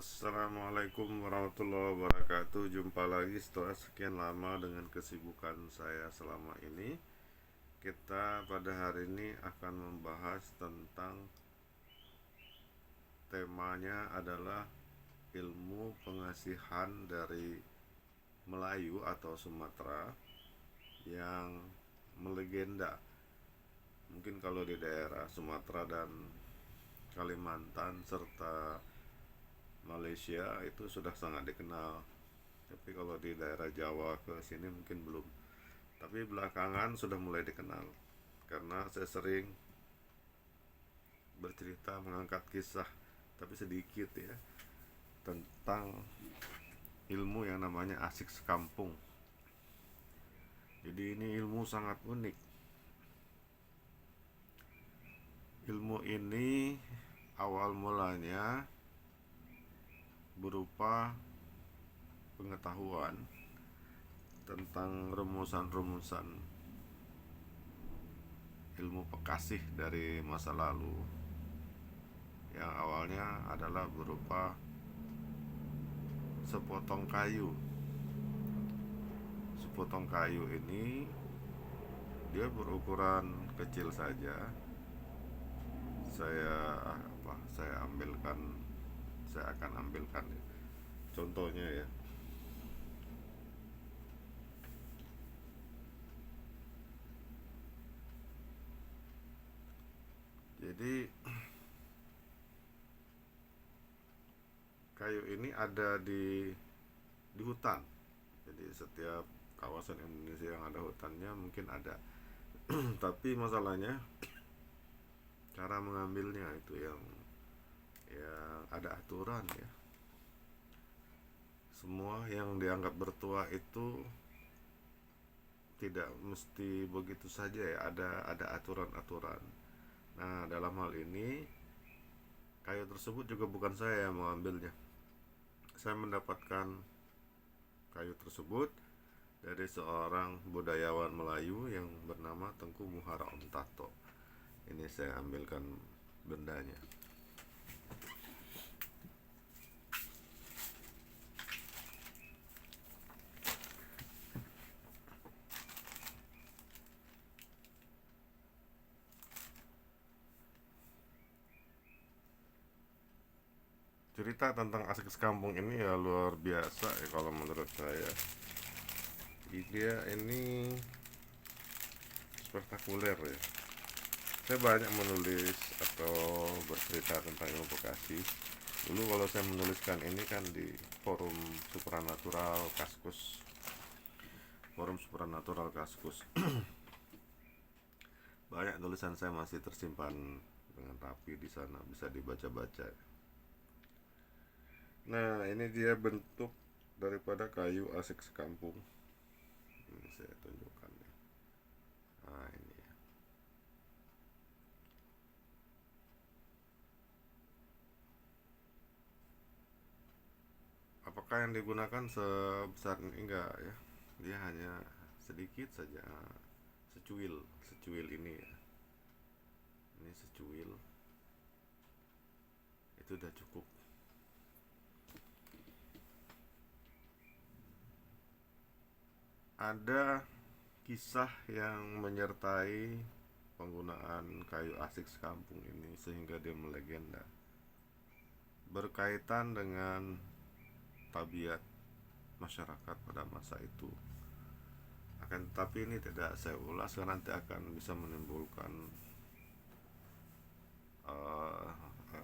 Assalamualaikum warahmatullahi wabarakatuh. Jumpa lagi setelah sekian lama dengan kesibukan saya selama ini. Kita pada hari ini akan membahas tentang temanya adalah ilmu pengasihan dari Melayu atau Sumatera yang melegenda. Mungkin kalau di daerah Sumatera dan Kalimantan serta Malaysia itu sudah sangat dikenal. Tapi kalau di daerah Jawa ke sini mungkin belum. Tapi belakangan sudah mulai dikenal karena saya sering bercerita mengangkat kisah tapi sedikit ya tentang ilmu yang namanya asik sekampung. Jadi ini ilmu sangat unik. Ilmu ini awal mulanya berupa pengetahuan tentang rumusan-rumusan ilmu pekasih dari masa lalu yang awalnya adalah berupa sepotong kayu. Sepotong kayu ini dia berukuran kecil saja. Saya akan ambilkan contohnya ya. Jadi kayu ini ada di hutan. Jadi setiap kawasan Indonesia yang ada hutannya mungkin ada. Tapi masalahnya cara mengambilnya itu yang ada aturan ya. Semua yang dianggap bertuah itu tidak mesti begitu saja ya, ada aturan-aturan. Nah, dalam hal ini kayu tersebut juga bukan saya yang mengambilnya. Saya mendapatkan kayu tersebut dari seorang budayawan Melayu yang bernama Tengku Muhara Om Tato. Ini saya ambilkan bendanya. Cerita tentang asik sekampung ini ya luar biasa ya kalau menurut saya. Dia ini spektakuler ya. Saya banyak menulis atau bercerita tentang ilmu Bekasi. Dulu kalau saya menuliskan ini kan di forum supranatural Kaskus. Forum supranatural Kaskus. Banyak tulisan saya masih tersimpan dengan rapi di sana, bisa dibaca-baca. Nah, ini dia bentuk daripada kayu asik sekampung. Ini saya tunjukkan ya. Nah, ini ya. Apakah yang digunakan sebesar ini? Enggak ya. Dia hanya sedikit saja. Secuil ini ya. Ini secuil. Itu udah cukup. Ada kisah yang menyertai penggunaan kayu asik sekampung ini sehingga dia melegenda. Berkaitan dengan tabiat masyarakat pada masa itu. Akan tetapi ini tidak saya ulas karena nanti akan bisa menimbulkan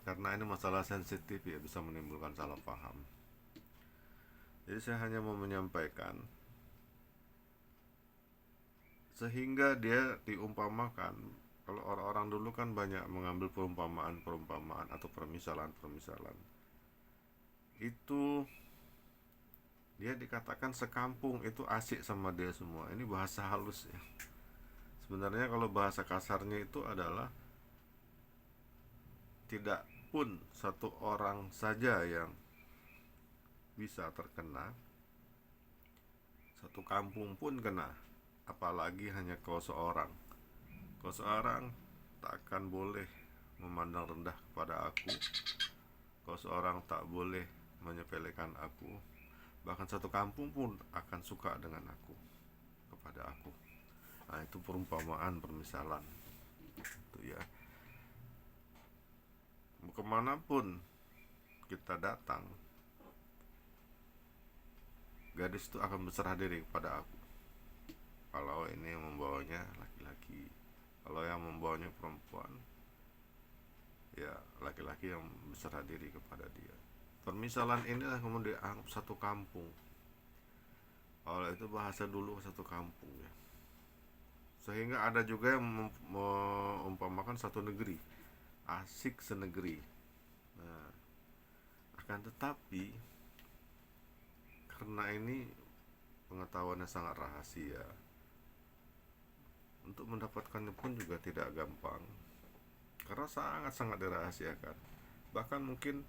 karena ini masalah sensitif ya, bisa menimbulkan salah paham. Jadi saya hanya mau menyampaikan sehingga dia diumpamakan. Kalau orang-orang dulu kan banyak mengambil perumpamaan atau permisalan itu dia dikatakan sekampung itu asik sama dia semua. Ini bahasa halus ya. Sebenarnya kalau bahasa kasarnya itu adalah tidak pun satu orang saja yang bisa terkena, satu kampung pun kena, apalagi hanya kau seorang. Kau seorang tak akan boleh memandang rendah kepada aku. Kau seorang tak boleh menyepelekan aku, bahkan satu kampung pun akan suka dengan aku, kepada aku. Nah, itu perumpamaan, permisalan itu ya. Kemanapun kita datang, gadis itu akan berserah diri kepada aku. Kalau ini yang membawanya laki-laki, kalau yang membawanya perempuan, ya laki-laki yang berserah diri kepada dia. Permisalan inilah kemudian dianggap satu kampung. Kalau itu bahasa dulu, satu kampung ya. Sehingga ada juga yang mengumpamakan satu negeri, asik senegeri. Nah, akan tetapi karena ini pengetahuannya sangat rahasia, untuk mendapatkannya pun juga tidak gampang, karena sangat-sangat dirahasiakan. Bahkan mungkin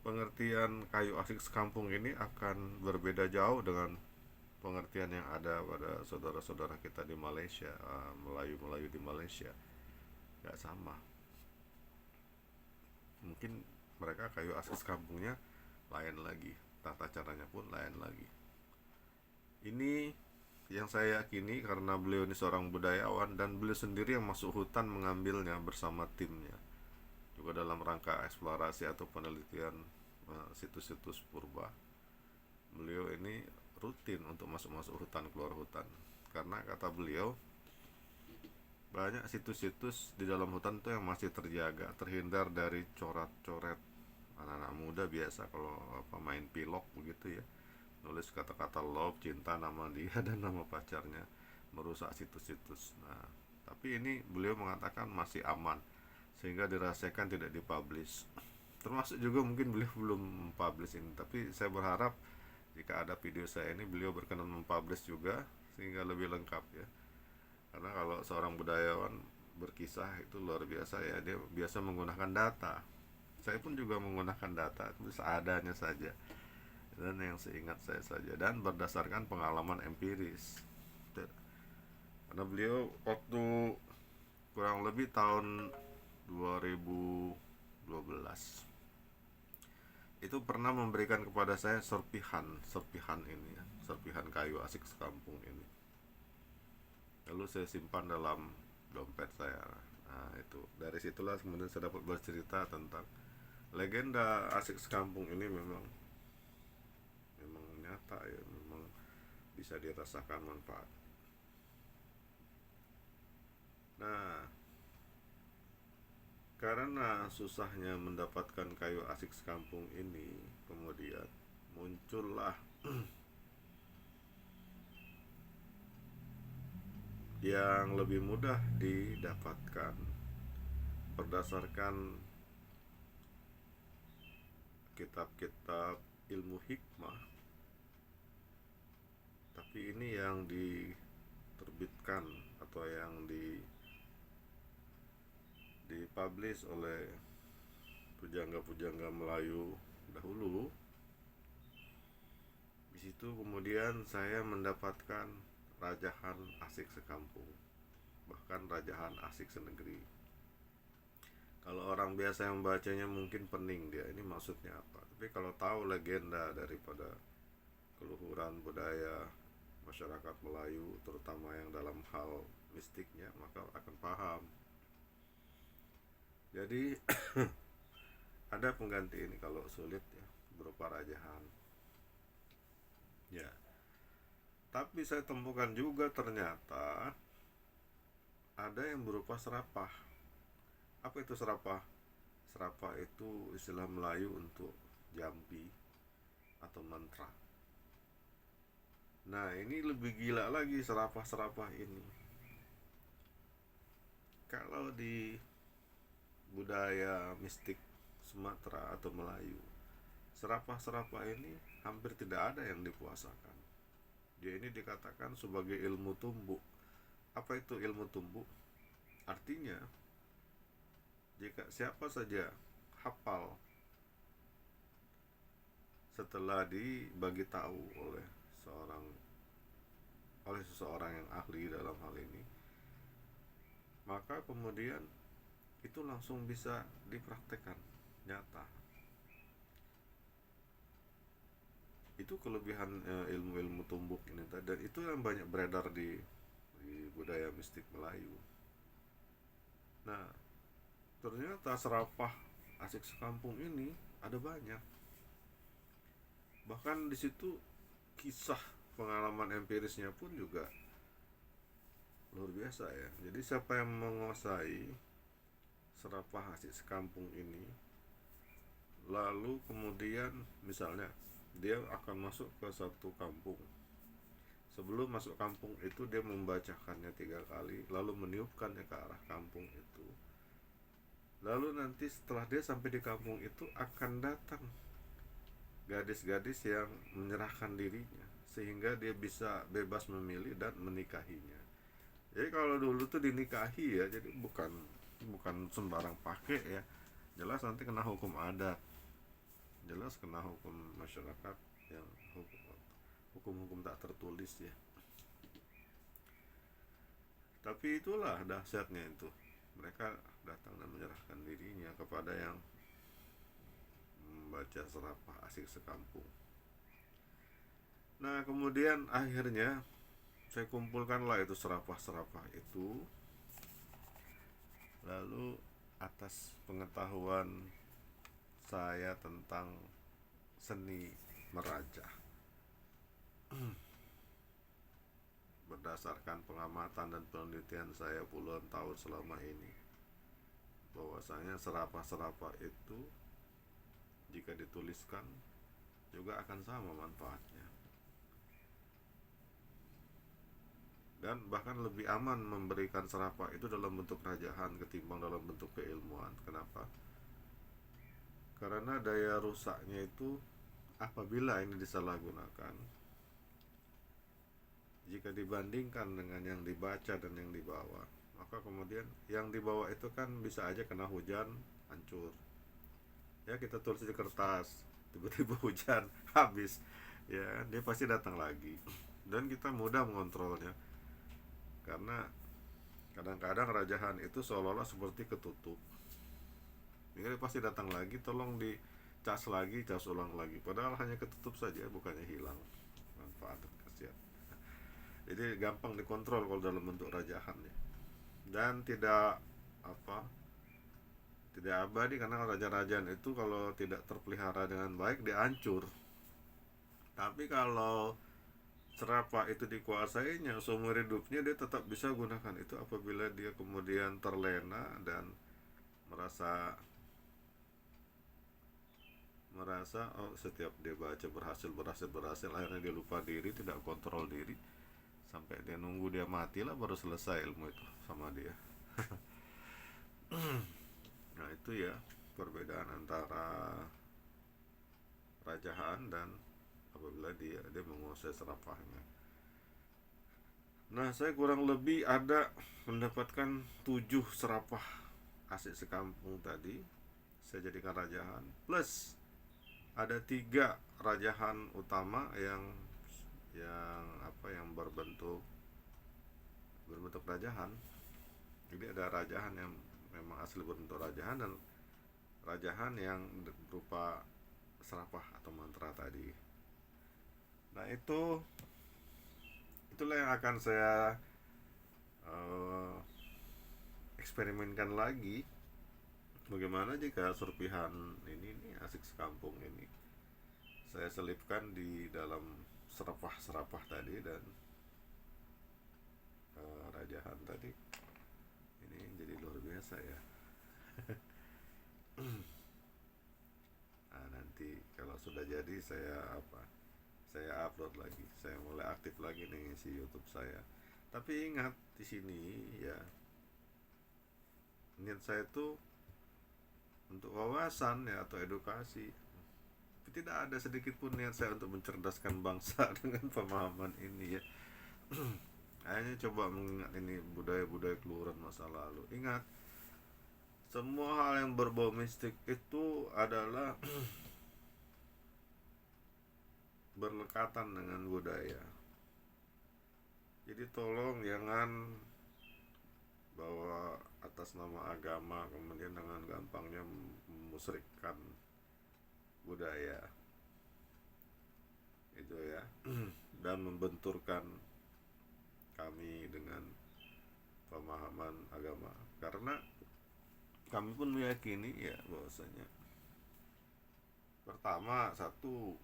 pengertian kayu asik sekampung ini akan berbeda jauh dengan pengertian yang ada pada saudara-saudara kita di Malaysia, Melayu-Melayu di Malaysia. Gak sama. Mungkin mereka kayu asik sekampungnya lain lagi, tata caranya pun lain lagi. Ini yang saya yakini karena beliau ini seorang budayawan, dan beliau sendiri yang masuk hutan mengambilnya bersama timnya, juga dalam rangka eksplorasi atau penelitian situs-situs purba. Beliau ini rutin untuk masuk-masuk hutan, keluar hutan, karena kata beliau banyak situs-situs di dalam hutan itu yang masih terjaga, terhindar dari coret-coret anak-anak muda biasa kalau main pilok begitu ya, nulis kata-kata love, cinta, nama dia dan nama pacarnya, merusak situs-situs. Nah, tapi ini beliau mengatakan masih aman, sehingga dirahasiakan, tidak dipublish. Termasuk juga mungkin beliau belum mempublish ini, tapi saya berharap jika ada video saya ini beliau berkenan mempublish juga, sehingga lebih lengkap ya. Karena kalau seorang budayawan berkisah itu luar biasa ya, dia biasa menggunakan data. Saya pun juga menggunakan data, itu seadanya saja dan yang seingat saya saja, dan berdasarkan pengalaman empiris. Karena beliau waktu kurang lebih tahun 2012 itu pernah memberikan kepada saya serpihan ini ya, serpihan kayu asik sekampung ini. Lalu saya simpan dalam dompet saya. Nah, itu dari situlah kemudian saya dapat bercerita tentang legenda asik sekampung ini. Memang nyata ya, memang bisa dirasakan manfaat. Nah, karena susahnya mendapatkan kayu asik sekampung ini, kemudian muncullah yang lebih mudah didapatkan berdasarkan kitab-kitab ilmu hikmah. Tapi ini yang diterbitkan atau yang dipublish oleh pujangga-pujangga Melayu dahulu. Di situ kemudian saya mendapatkan rajahan asik sekampung, bahkan rajahan asik senegeri. Kalau orang biasa yang membacanya mungkin pening dia, ini maksudnya apa. Tapi kalau tahu legenda daripada keluhuran budaya masyarakat Melayu, terutama yang dalam hal mistiknya, maka akan paham. Jadi ada pengganti ini kalau sulit ya, berupa rajahan. Ya. Tapi saya temukan juga ternyata ada yang berupa serapah. Apa itu serapah? Serapah itu istilah Melayu untuk jampi atau mantra. Nah, ini lebih gila lagi serapah-serapah ini. Kalau di budaya mistik Sumatera atau Melayu, serapah-serapah ini hampir tidak ada yang dipuasakan. Dia ini dikatakan sebagai ilmu tumbuk. Apa itu ilmu tumbuk? Artinya, jika siapa saja hafal setelah dibagi tahu oleh seseorang yang ahli dalam hal ini, maka kemudian itu langsung bisa dipraktekkan nyata. itu kelebihan ilmu-ilmu tumbuk ini tadi, dan itu yang banyak beredar di budaya mistik Melayu. Nah, ternyata serapah asik sekampung ini ada banyak. Bahkan di situ kisah pengalaman empirisnya pun juga luar biasa ya. Jadi siapa yang menguasai serapah asik sekampung ini, lalu kemudian misalnya dia akan masuk ke satu kampung. Sebelum masuk kampung itu dia membacakannya 3 kali, lalu meniupkannya ke arah kampung itu. Lalu nanti setelah dia sampai di kampung itu akan datang gadis-gadis yang menyerahkan dirinya, sehingga dia bisa bebas memilih dan menikahinya. Jadi kalau dulu tuh dinikahi ya, jadi bukan sembarang pakai ya. Jelas nanti kena hukum adat, jelas kena hukum masyarakat, yang hukum-hukum tak tertulis ya. Tapi itulah dahsyatnya itu, mereka datang dan menyerahkan dirinya kepada yang membaca serapah asik sekampung. Nah kemudian akhirnya saya kumpulkanlah itu serapah-serapah itu, lalu atas pengetahuan saya tentang seni merajah, berdasarkan pengamatan dan penelitian saya puluhan tahun selama ini, bahwasanya serapah-serapah itu jika dituliskan juga akan sama manfaatnya, dan bahkan lebih aman memberikan serapah itu dalam bentuk rajaan ketimbang dalam bentuk keilmuan. Kenapa? Karena daya rusaknya itu apabila ini disalahgunakan, jika dibandingkan dengan yang dibaca dan yang dibawa, maka kemudian yang dibawa itu kan bisa aja kena hujan hancur. Ya kita tulis di kertas, tiba-tiba hujan habis, ya dia pasti datang lagi, dan kita mudah mengontrolnya. Karena kadang-kadang rajaan itu seolah-olah seperti ketutup, dia pasti datang lagi, tolong dicas lagi, cas ulang lagi, padahal hanya ketutup saja, bukannya hilang manfaat dan khasiat. Jadi gampang dikontrol kalau dalam bentuk rajaan ya, dan tidak abadi, karena raja-rajaan itu kalau tidak terpelihara dengan baik dia hancur. Tapi kalau serapah itu dikuasainya seumur hidupnya, dia tetap bisa gunakan itu apabila dia kemudian terlena dan merasa oh setiap dia baca berhasil, akhirnya dia lupa diri, tidak kontrol diri, sampai dia nunggu dia mati lah baru selesai ilmu itu sama dia. Nah itu ya perbedaan antara rajaan dan apabila dia menguasai serapahnya. Nah saya kurang lebih ada mendapatkan 7 serapah asik sekampung tadi, saya jadikan rajaan, plus ada 3 rajaan utama yang berbentuk rajaan. Jadi ada rajaan yang memang asli berbentuk rajaan, dan rajaan yang berupa serapah atau mantra tadi. Nah itulah yang akan saya eksperimenkan lagi. Bagaimana jika serpihan ini asik sekampung ini saya selipkan di dalam serapah-serapah tadi dan rajaan tadi. Ini jadi luar biasa ya. Nah, nanti kalau sudah jadi saya upload lagi, saya mulai aktif lagi nih si YouTube saya. Tapi ingat di sini ya, niat saya tuh untuk wawasan ya, atau edukasi. Tidak ada sedikit pun niat saya untuk mencerdaskan bangsa dengan pemahaman ini ya. Hanya coba mengingat ini budaya-budaya keluhuran masa lalu. Ingat, semua hal yang berbau mistik itu adalah berlekatan dengan budaya. Jadi tolong jangan bawa atas nama agama kemudian dengan gampangnya memusyrikkan budaya. Itu dan membenturkan kami dengan pemahaman agama, karena kami pun meyakini ya bahwasanya pertama, satu,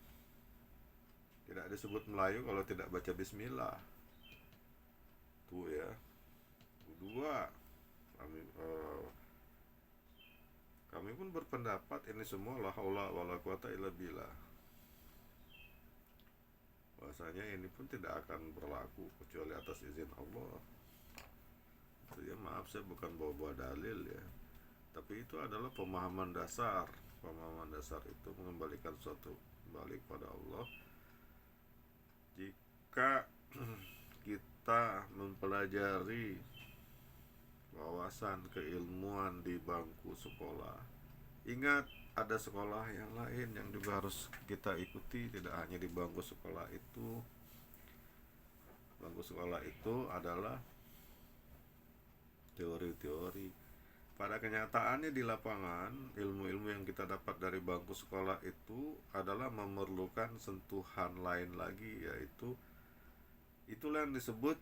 tidak disebut Melayu kalau tidak baca bismillah tuh ya. Kedua, kami kami pun berpendapat ini semua la haula wala quwata illa billah, bahwasanya ini pun tidak akan berlaku kecuali atas izin Allah. Ya maaf, saya bukan bawa-bawa dalil ya, tapi itu adalah pemahaman dasar. Pemahaman dasar itu mengembalikan suatu kembali kepada Allah. Jika kita mempelajari wawasan keilmuan di bangku sekolah, ingat ada sekolah yang lain yang juga harus kita ikuti, tidak hanya di bangku sekolah itu. Bangku sekolah itu adalah teori-teori. Pada kenyataannya di lapangan, ilmu-ilmu yang kita dapat dari bangku sekolah itu adalah memerlukan sentuhan lain lagi, yaitu itulah yang disebut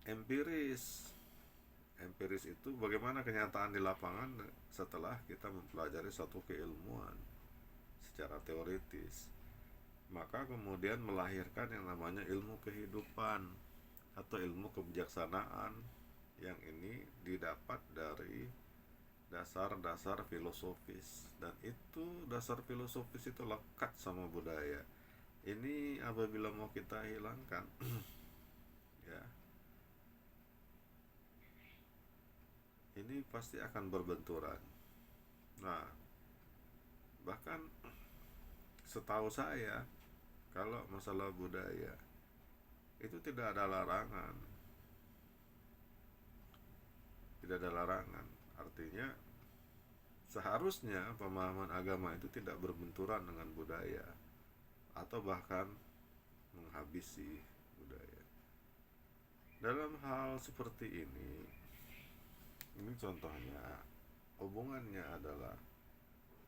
empiris. Empiris itu bagaimana kenyataan di lapangan setelah kita mempelajari suatu keilmuan secara teoritis. Maka kemudian melahirkan yang namanya ilmu kehidupan atau ilmu kebijaksanaan, yang ini didapat dari dasar-dasar filosofis, dan itu dasar filosofis itu lekat sama budaya. Ini apabila mau kita hilangkan ya, ini pasti akan berbenturan. Nah, bahkan setahu saya kalau masalah budaya itu tidak ada larangan. Tidak ada larangan. Artinya seharusnya pemahaman agama itu tidak berbenturan dengan budaya atau bahkan menghabisi budaya. Dalam hal seperti ini contohnya hubungannya adalah,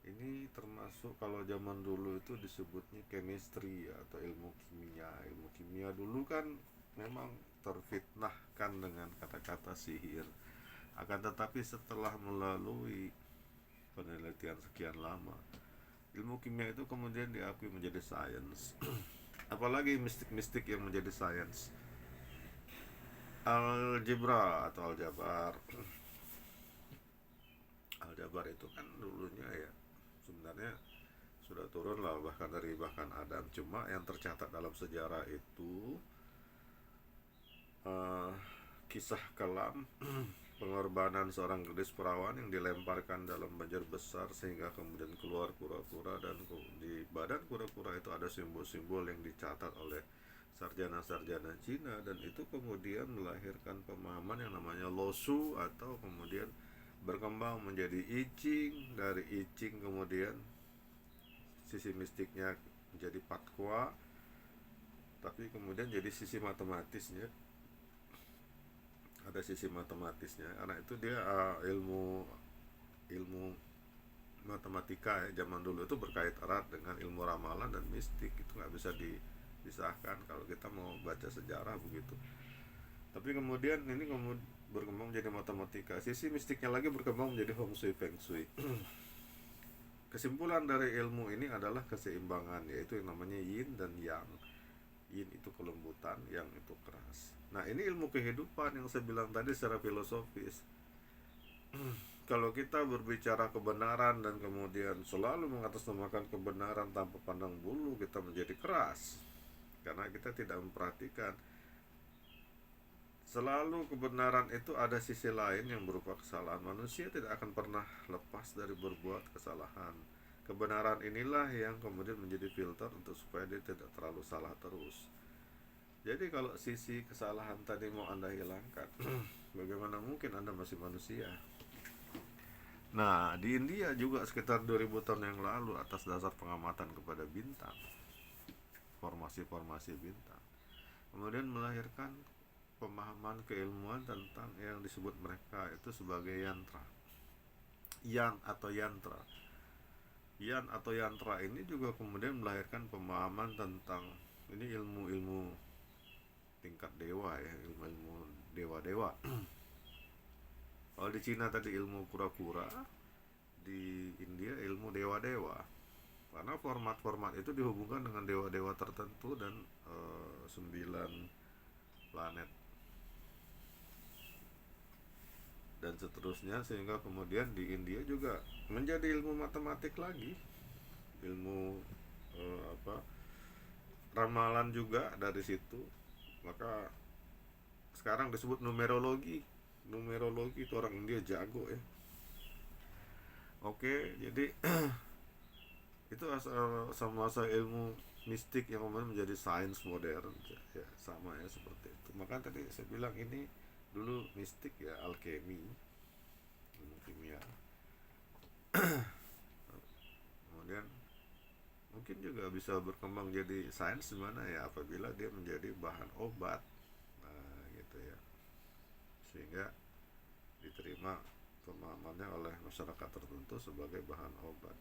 ini termasuk kalau zaman dulu itu disebutnya chemistry atau ilmu kimia. Ilmu kimia dulu kan memang terfitnahkan dengan kata-kata sihir. Akan tetapi setelah melalui penelitian sekian lama, ilmu kimia itu kemudian diakui menjadi sains. Apalagi mistik-mistik yang menjadi sains. Algebra atau aljabar. Aljabar itu kan dulunya ya sebenarnya sudah turun lah bahkan dari Adam. Cuma yang tercatat dalam sejarah itu kisah kelam pengorbanan seorang gadis perawan yang dilemparkan dalam banjir besar sehingga kemudian keluar kura-kura, dan di badan kura-kura itu ada simbol-simbol yang dicatat oleh sarjana-sarjana Cina, dan itu kemudian melahirkan pemahaman yang namanya Losu, atau kemudian berkembang menjadi I Ching. Dari I Ching kemudian sisi mistiknya menjadi Patqua, tapi kemudian jadi sisi matematisnya, ada sisi matematisnya, karena itu dia ilmu matematika ya, zaman dulu itu berkait erat dengan ilmu ramalan dan mistik. Itu nggak bisa dipisahkan kalau kita mau baca sejarah begitu. Tapi kemudian ini berkembang menjadi matematika, sisi mistiknya lagi berkembang menjadi Hong Shui Feng Shui. Kesimpulan dari ilmu ini adalah keseimbangan, yaitu yang namanya yin dan yang. Yin itu kelembutan, yang itu keras. Nah, ini ilmu kehidupan yang saya bilang tadi secara filosofis. Kalau kita berbicara kebenaran dan kemudian selalu mengatasnamakan kebenaran tanpa pandang bulu, kita menjadi keras. Karena kita tidak memperhatikan selalu kebenaran itu ada sisi lain yang berupa kesalahan. Manusia tidak akan pernah lepas dari berbuat kesalahan. Kebenaran inilah yang kemudian menjadi filter untuk supaya dia tidak terlalu salah terus. Jadi kalau sisi kesalahan tadi mau Anda hilangkan, bagaimana mungkin Anda masih manusia? Nah, di India juga sekitar 2000 tahun yang lalu, atas dasar pengamatan kepada bintang, formasi-formasi bintang, kemudian melahirkan pemahaman keilmuan tentang yang disebut mereka itu sebagai yantra. Yan atau yantra ini juga kemudian melahirkan pemahaman tentang ini ilmu-ilmu tingkat dewa ya, ilmu-ilmu dewa-dewa. Kalau di Cina tadi ilmu kura-kura, di India ilmu dewa-dewa. Karena format-format itu dihubungkan dengan dewa-dewa tertentu dan 9 planet dan seterusnya, sehingga kemudian di India juga menjadi ilmu matematik lagi, ilmu apa, ramalan juga dari situ. Maka sekarang disebut numerologi. Numerologi itu orang India jago ya. Oke, jadi itu asal sama ilmu mistik yang kemudian menjadi sains modern ya, sama ya seperti itu. Maka tadi saya bilang ini dulu mistik ya, alkemi, ilmu kimia. Kemudian mungkin juga bisa berkembang jadi sains di mana ya, apabila dia menjadi bahan obat, nah gitu ya, sehingga diterima pemahamannya oleh masyarakat tertentu sebagai bahan obat.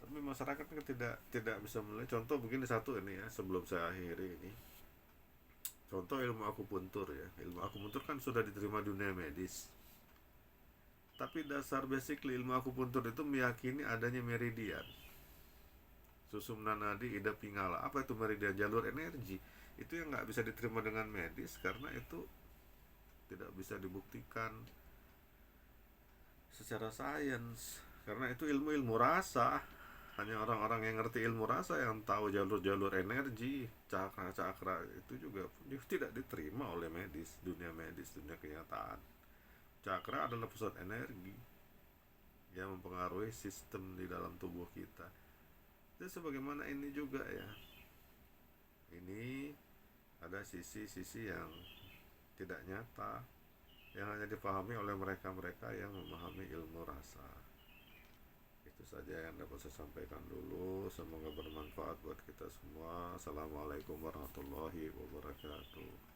Tapi masyarakat kan tidak bisa menilai. Contoh begini satu ini ya, sebelum saya akhiri ini, contoh ilmu akupuntur ya. Ilmu akupuntur kan sudah diterima dunia medis, tapi dasar basically ilmu akupuntur itu meyakini adanya meridian, susumna nadi, ida pingala. Apa itu meridian? Jalur energi. Itu yang nggak bisa diterima dengan medis karena itu tidak bisa dibuktikan secara sains, karena itu ilmu-ilmu rasa. Hanya orang-orang yang ngerti ilmu rasa yang tahu jalur-jalur energi, cakra-cakra. Itu juga tidak diterima oleh medis, dunia kenyataan. Cakra adalah pusat energi yang mempengaruhi sistem di dalam tubuh kita. Dan sebagaimana ini juga ya, ini ada sisi-sisi yang tidak nyata, yang hanya dipahami oleh mereka-mereka yang memahami ilmu rasa. Itu saja yang dapat saya sampaikan dulu. Semoga bermanfaat buat kita semua. Assalamualaikum warahmatullahi wabarakatuh.